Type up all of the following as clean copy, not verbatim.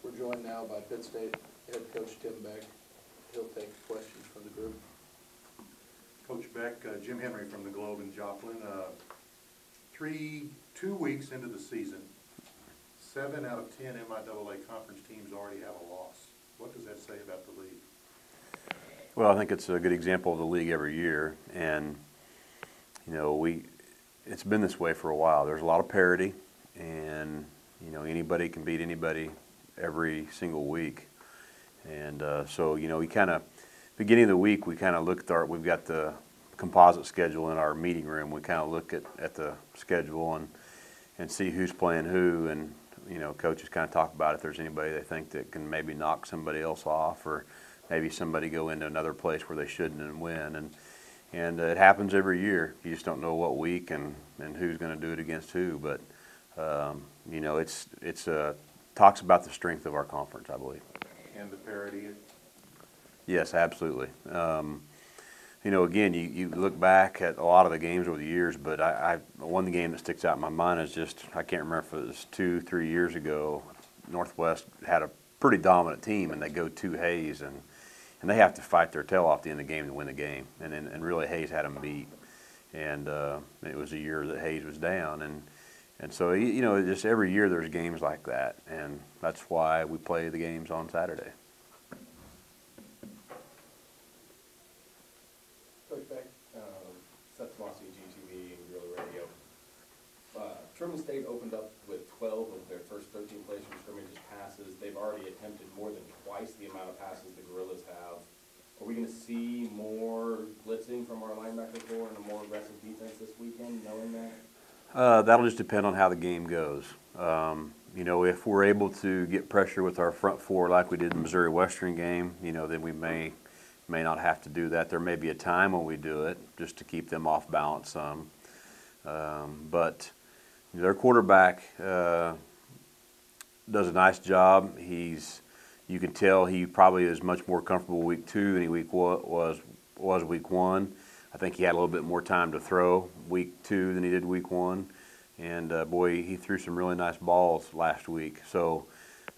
We're joined now by Pitt State head coach Tim Beck. He'll take questions from the group. Coach Beck, Jim Henry from the Globe in Joplin. 2 weeks into the season, 7 out of 10 MIAA conference teams already have a loss. What does that say about the league? Well, I think it's a good example of the league every year, and you know it's been this way for a while. There's a lot of parity, and you know anybody can beat anybody every single week, and so you know we kind of beginning of the week we kind of looked at we've got the composite schedule in our meeting room. We kind of look at the schedule and see who's playing who, and you know coaches kind of talk about if there's anybody they think that can maybe knock somebody else off, or maybe somebody go into another place where they shouldn't and win, and it happens every year. You just don't know what week and who's going to do it against who, but you know it's talks about the strength of our conference, I believe. And the parity. Yes, absolutely. You know, again, you look back at a lot of the games over the years, but one game that sticks out in my mind is just, I can't remember if it was 2-3 years ago, Northwest had a pretty dominant team, and they go to Hayes, and they have to fight their tail off the end of the game to win the game, and really Hayes had them beat, and it was a year that Hayes was down, and so, you know, just every year there's games like that, and that's why we play the games on Saturday. Coach Beck, Seth Mossy, GTV, and Guerrilla Radio. Truman State opened up with 12 of their first 13 plays from scrimmages passes. They've already attempted more than twice the amount of passes the Guerrillas have. Are we going to see more blitzing from our linebacker corps and a more aggressive defense this weekend, knowing that? That'll just depend on how the game goes. You know, if we're able to get pressure with our front four like we did in the Missouri Western game, you know, then we may not have to do that. There may be a time when we do it just to keep them off balance some. But their quarterback does a nice job. You can tell he probably is much more comfortable week 2 than he was week 1. I think he had a little bit more time to throw week 2 than he did week 1. And boy, he threw some really nice balls last week. So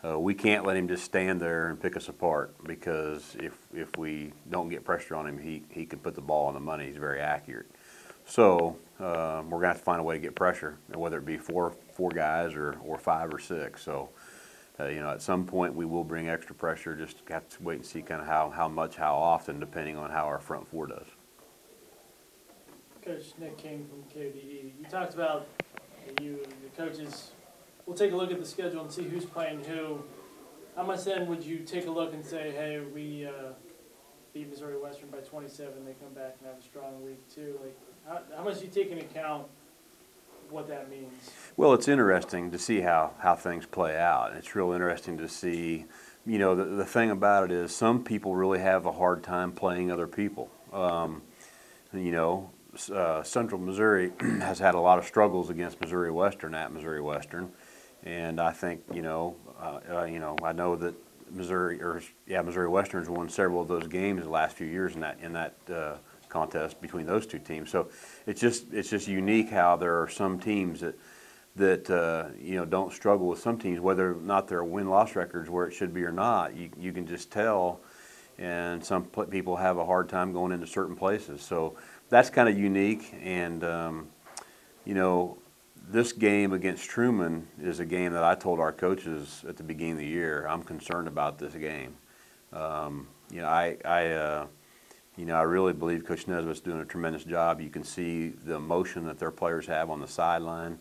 we can't let him just stand there and pick us apart, because if we don't get pressure on him, he can put the ball on the money. He's very accurate. So we're going to have to find a way to get pressure, whether it be four guys or 5 or 6. So you know, at some point we will bring extra pressure. Just have to wait and see kind of how much, how often, depending on how our front four does. Coach Nick King from KDE. You talked about the coaches will take a look at the schedule and see who's playing who. How much then would you take a look and say, hey, we beat Missouri Western by 27, they come back and have a strong week too? Like, how much do you take into account what that means? Well, it's interesting to see how things play out. It's real interesting to see, you know, the thing about it is some people really have a hard time playing other people. You know, Central Missouri has had a lot of struggles against Missouri Western at Missouri Western, and I think I know that Missouri Western's won several of those games the last few years in that contest between those two teams. So it's just unique how there are some teams that you know don't struggle with some teams, whether or not their win-loss records where it should be or not. You can just tell, and some people have a hard time going into certain places. So that's kind of unique, and you know, this game against Truman is a game that I told our coaches at the beginning of the year, I'm concerned about this game. You know, I really believe Coach Nesbitt's doing a tremendous job. You can see the emotion that their players have on the sideline.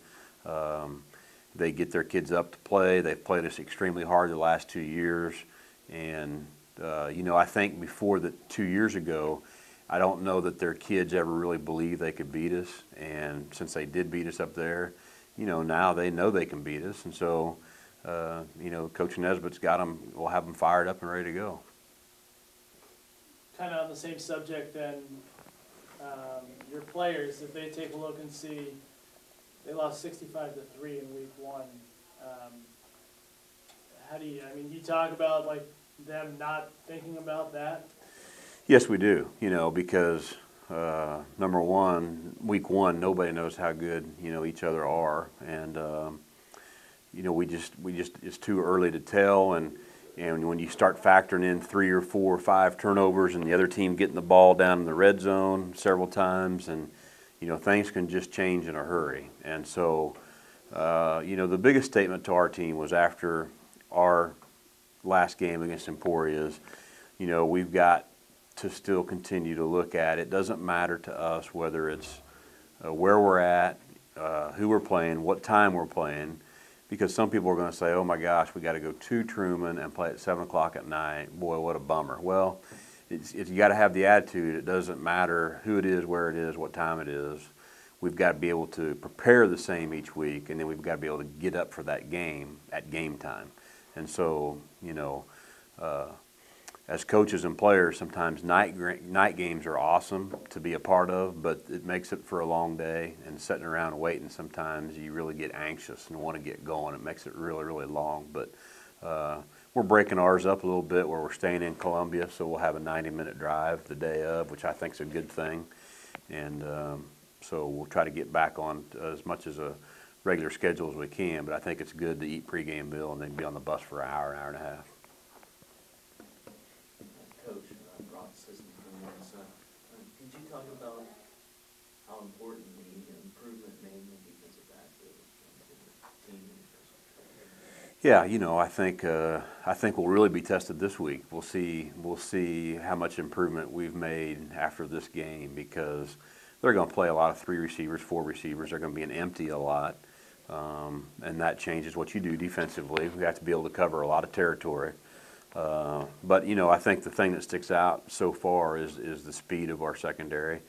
They get their kids up to play. They've played us extremely hard the last 2 years, and you know, I think before 2 years ago, I don't know that their kids ever really believed they could beat us, and since they did beat us up there, you know, now they know they can beat us, and so, you know, Coach Nesbitt's got them, will have them fired up and ready to go. Kind of on the same subject then, your players, if they take a look and see they lost 65-3 in week 1, how do you, I mean, you talk about like them not thinking about that? Yes, we do, you know, because number one, week 1, nobody knows how good, you know, each other are, and it's too early to tell, and when you start factoring in 3 or 4 or 5 turnovers and the other team getting the ball down in the red zone several times, and things can just change in a hurry. And so the biggest statement to our team was after our last game against Emporia is, we've got to still continue to look at it. Doesn't matter to us whether it's where we're at, who we're playing, what time we're playing, because some people are going to say, oh my gosh, we got to go to Truman and play at 7 o'clock at night. Boy, what a bummer. Well, you got to have the attitude. It doesn't matter who it is, where it is, what time it is. We've got to be able to prepare the same each week, and then we've got to be able to get up for that game at game time. And so, as coaches and players, sometimes night games are awesome to be a part of, but it makes it for a long day, and sitting around and waiting, sometimes you really get anxious and want to get going. It makes it really, really long. But we're breaking ours up a little bit where we're staying in Columbia, so we'll have a 90-minute drive the day of, which I think is a good thing. And so we'll try to get back on as much as a regular schedule as we can, but I think it's good to eat pregame meal and then be on the bus for an hour and a half. Coach, Brock, assistant from Minnesota. Did you talk about how important the improvement made in the defensive backfield to the team? Yeah, I think we'll really be tested this week. We'll see how much improvement we've made after this game, because they're going to play a lot of 3 receivers, 4 receivers. They're going to be an empty a lot, and that changes what you do defensively. We have to be able to cover a lot of territory. But I think the thing that sticks out so far is the speed of our secondary.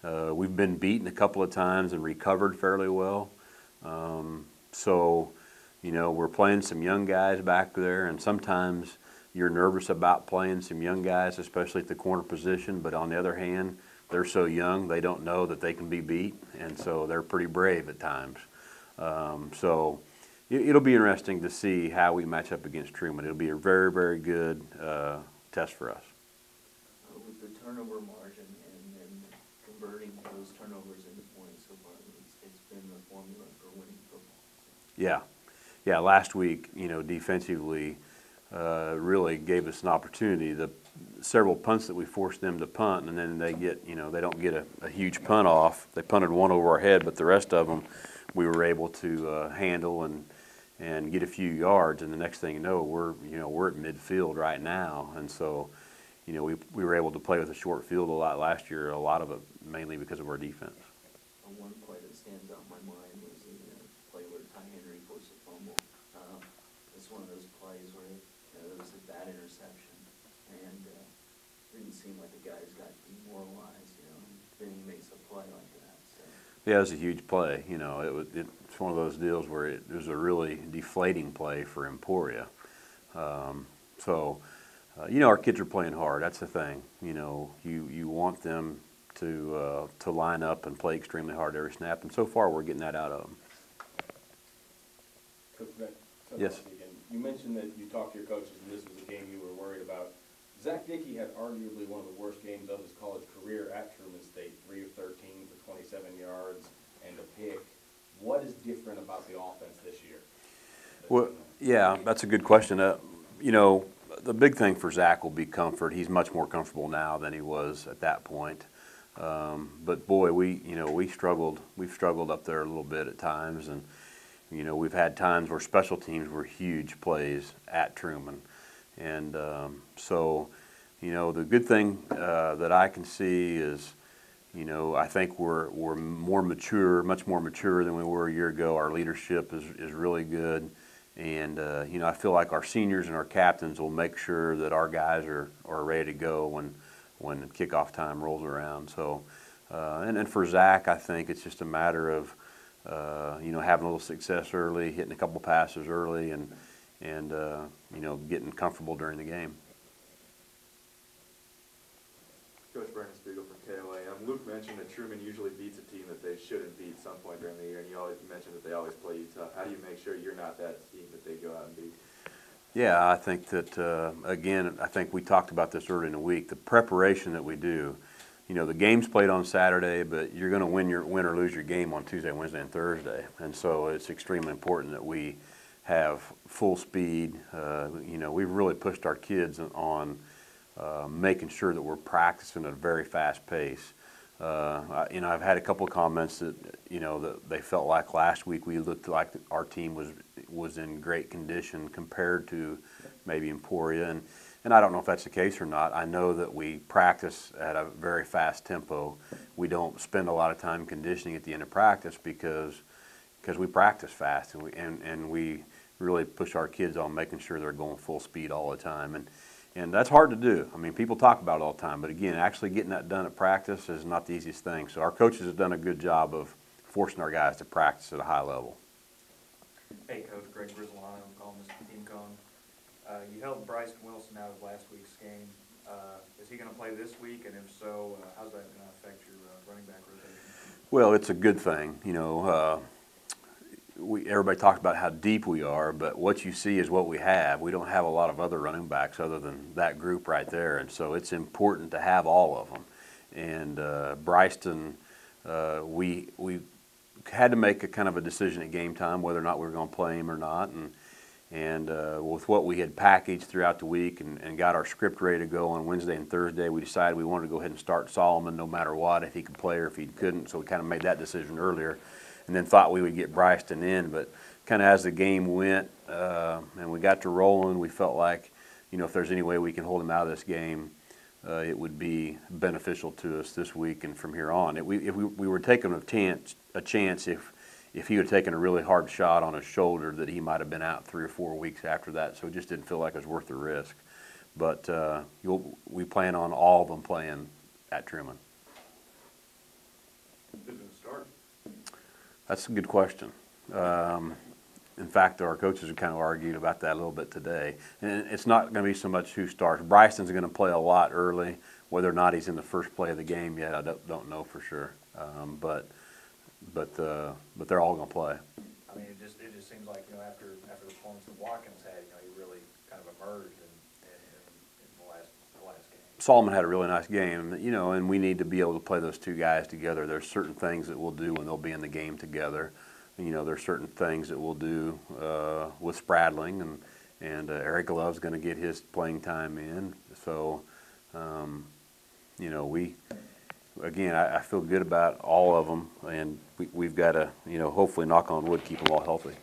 We've been beaten a couple of times and recovered fairly well. So we're playing some young guys back there, and sometimes you're nervous about playing some young guys, especially at the corner position. But on the other hand, they're so young, they don't know that they can be beat, and so they're pretty brave at times. So it'll be interesting to see how we match up against Truman. It'll be a very, very good test for us. With the turnover margin and then converting those turnovers into points so far, it's been the formula for winning football. Yeah. Last week, defensively, really gave us an opportunity. The several punts that we forced them to punt, and then they don't get a huge punt off. They punted one over our head, but the rest of them we were able to handle and get a few yards. And the next thing you know, we're at midfield right now, and so we were able to play with a short field a lot last year. A lot of it mainly because of our defense. One play that stands out in my mind was the play where Ty Henry forced a fumble. It's one of those plays where there was a bad interception, and it didn't seem like the guys got demoralized, and then he makes a play like that. So. Yeah, it was a huge play. It's one of those deals where it was a really deflating play for Emporia. Our kids are playing hard. That's the thing. You want them to line up and play extremely hard every snap, and so far we're getting that out of them. Coach Beck, Yes. you mentioned that you talked to your coaches and this was a game you were worried about. Zach Dickey had arguably one of the worst games of his college career at Truman State, 3 of 13 for 27 yards and a pick. What is different about the offense this year? Well, yeah, that's a good question. The big thing for Zach will be comfort. He's much more comfortable now than he was at that point. But boy, we've struggled up there a little bit at times, and we've had times where special teams were huge plays at Truman, and so the good thing that I can see is I think we're more mature, much more mature than we were a year ago. Our leadership is really good. And, I feel like our seniors and our captains will make sure that our guys are ready to go when kickoff time rolls around. So, and for Zach, I think it's just a matter of, having a little success early, hitting a couple passes early, and getting comfortable during the game. Coach Brandon Spiegel from KOA. Luke mentioned that Truman usually beats a team that they shouldn't beat at some point during the year, and you always mentioned that they always play you tough. How do you make sure you're not that team that they go out and beat? Yeah, I think that, again, I think we talked about this early in the week, the preparation that we do. The game's played on Saturday, but you're going to win or lose your game on Tuesday, Wednesday, and Thursday. And so it's extremely important that we have full speed. You know, we've really pushed our kids on making sure that we're practicing at a very fast pace. You know, I've had a couple of comments that, you know, that they felt like last week we looked like our team was in great condition compared to maybe Emporia, and I don't know if that's the case or not. I know that we practice at a very fast tempo. We don't spend a lot of time conditioning at the end of practice because we practice fast, and we really push our kids on making sure they're going full speed all the time. And that's hard to do. I mean, people talk about it all the time, but again, actually getting that done at practice is not the easiest thing. So our coaches have done a good job of forcing our guys to practice at a high level. Hey, Coach, Greg Grisolano, columnist for Team Con. You held Bryce Wilson out of last week's game. Is he going to play this week? And if so, how's that going to affect your running back rotation? Well, it's a good thing. You know, everybody talks about how deep we are, but what you see is what we have. We don't have a lot of other running backs other than that group right there, and so it's important to have all of them. And Bryston, we had to make a kind of a decision at game time whether or not we were going to play him or not, and with what we had packaged throughout the week and got our script ready to go on Wednesday and Thursday, we decided we wanted to go ahead and start Solomon no matter what, if he could play or if he couldn't, so we kind of made that decision earlier. And then thought we would get Bryston in, but kind of as the game went and we got to rolling, we felt like, you know, if there's any way we can hold him out of this game, it would be beneficial to us this week and from here on. If we were taking a chance if he had taken a really hard shot on his shoulder, that he might have been out 3 or 4 weeks after that, so it just didn't feel like it was worth the risk. But we plan on all of them playing at Truman. Who's going to start? That's a good question. In fact, our coaches have kind of argued about that a little bit today. And it's not going to be so much who starts. Bryson's going to play a lot early. Whether or not he's in the first play of the game yet, I don't know for sure. But they're all going to play. I mean, it just seems like, you know, after the performance that Watkins had, you know, he really kind of emerged in the last game. Solomon had a really nice game, you know, and we need to be able to play those two guys together. There's certain things that we'll do when they'll be in the game together. You know, there's certain things that we'll do with Spradling, and Eric Love's going to get his playing time in. So, you know, I feel good about all of them, and we've got to, you know, hopefully, knock on wood, keep them all healthy.